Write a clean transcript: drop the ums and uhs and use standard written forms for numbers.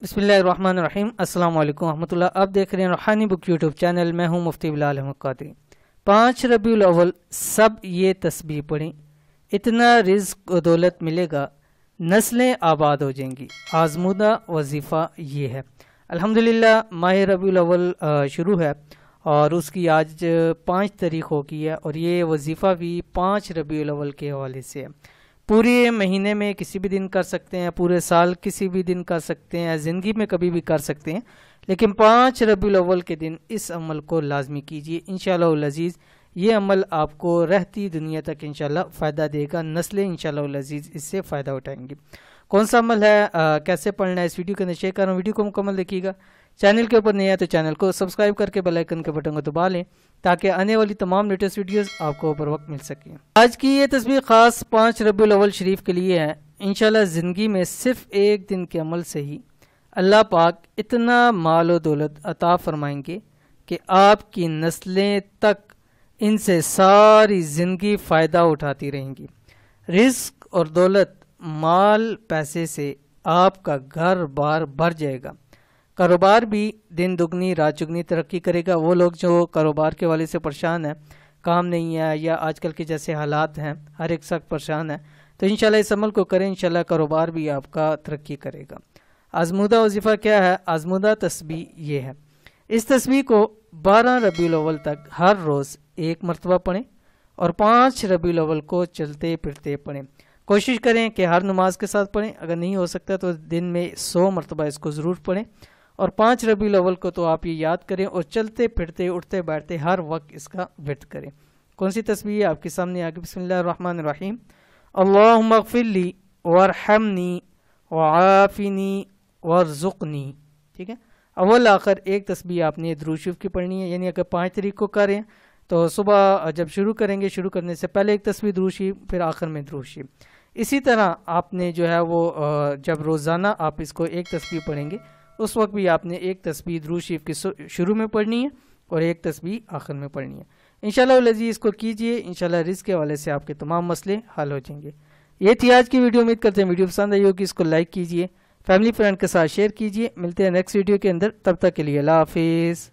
बिस्मिल्लाहिर्रहमानिर्रहीम। अस्सलाम वालेकुम रहमतुल्लाह। आप देख रहे हैं रूहानी बुक यूट्यूब चैनल। मैं हूं मुफ्ती बिलाल अहमद कादरी। 5 रबीउल अव्वल सब ये तस्बीह पढ़ें, इतना रिज़्क और दौलत मिलेगा, नस्लें आबाद हो जाएंगी। आज़मूदा वजीफ़ा ये है। अल्हम्दुलिल्लाह माह रबीउल अव्वल शुरू है और उसकी आज 5 तारीख हो गई है और ये वजीफ़ा भी 5 रबीउल अव्वल के हवाले से है। पूरे महीने में किसी भी दिन कर सकते हैं, पूरे साल किसी भी दिन कर सकते हैं, ज़िंदगी में कभी भी कर सकते हैं, लेकिन 5 रबीउल अव्वल के दिन इस अमल को लाजमी कीजिए। इंशाअल्लाह अज़ीज़ ये अमल आपको रहती दुनिया तक इंशाअल्लाह फ़ायदा देगा। नस्लें इंशाअल्लाह अज़ीज़ इससे फ़ायदा उठाएंगी। कौन सा अमल है, कैसे पढ़ना है, इस वीडियो के अंदर शेयर कर रहा हूँ। वीडियो को मुकम्मल देखिएगा। चैनल के ऊपर नहीं है तो चैनल को सब्सक्राइब करके बेल आइकन के बटन को दबा लें ताकि आने वाली तमाम लेटेस्ट वीडियोस आपको बर वक्त मिल सके। आज की ये तस्वीर ख़ास 5 रबीउल अव्वल शरीफ के लिए है। इंशाल्लाह ज़िंदगी में सिर्फ एक दिन के अमल से ही अल्लाह पाक इतना माल और दौलत अता फरमाएंगे कि आपकी नस्लें तक इनसे सारी ज़िंदगी फ़ायदा उठाती रहेंगी। रिस्क और दौलत, माल पैसे से आपका घर बार भर जाएगा। कारोबार भी दिन दुगनी रात चुगनी तरक्की करेगा। वो लोग जो कारोबार के वाले से परेशान हैं, काम नहीं है या आजकल के जैसे हालात हैं, हर एक शख्स परेशान है, तो इंशाल्लाह इस अमल को करें, इंशाल्लाह कारोबार भी आपका तरक्की करेगा। आज़मूदा वजीफ़ा क्या है? आज़मूदा तस्बीह ये है। इस तस्बीह को 12 रबीउल अव्वल तक हर रोज़ 1 मरतबा पढ़ें और 5 रबीउल अव्वल को चलते फिरते पढ़ें। कोशिश करें कि हर नमाज के साथ पढ़ें। अगर नहीं हो सकता तो दिन में 100 मरतबा इसको ज़रूर पढ़ें और 5 रबीउल अव्वल को तो आप ये याद करें और चलते फिरते उठते बैठते हर वक्त इसका विर्द करें। कौन सी तस्बीह है आपके सामने आगे? बिस्मिल्लाहिर्रहमानिर्रहीम। अल्लाहुम्मा अग़फ़िरली वरहमनी वआफ़िनी वरज़ुक़नी। ठीक है, अव्वल आखिर एक तस्बीह आपने दुरूद शरीफ की पढ़नी है। यानी अगर 5 तारीख को करें तो सुबह जब शुरू करेंगे, शुरू करने से पहले एक तस्बीह दुरूद शरीफ, फिर आखिर में दुरूद शरीफ। इसी तरह आपने जो है वो जब रोज़ाना आप इसको एक तस्बीह पढ़ेंगे उस वक्त भी आपने एक तस्बीह दुरूद शरीफ की शुरू में पढ़नी है और एक तस्बीह आखिर में पढ़नी है। इंशाअल्लाह अज़ीज़ इसको कीजिए, इंशाअल्लाह रिज़्क के हवाले से आपके तमाम मसले हल हो जाएंगे। ये थी आज की वीडियो। उम्मीद करते हैं वीडियो पसंद आई होगी। इसको लाइक कीजिए, फैमिली फ्रेंड के साथ शेयर कीजिए। मिलते हैं नेक्स्ट वीडियो के अंदर, तब तक के लिए अल्लाह हाफिज़।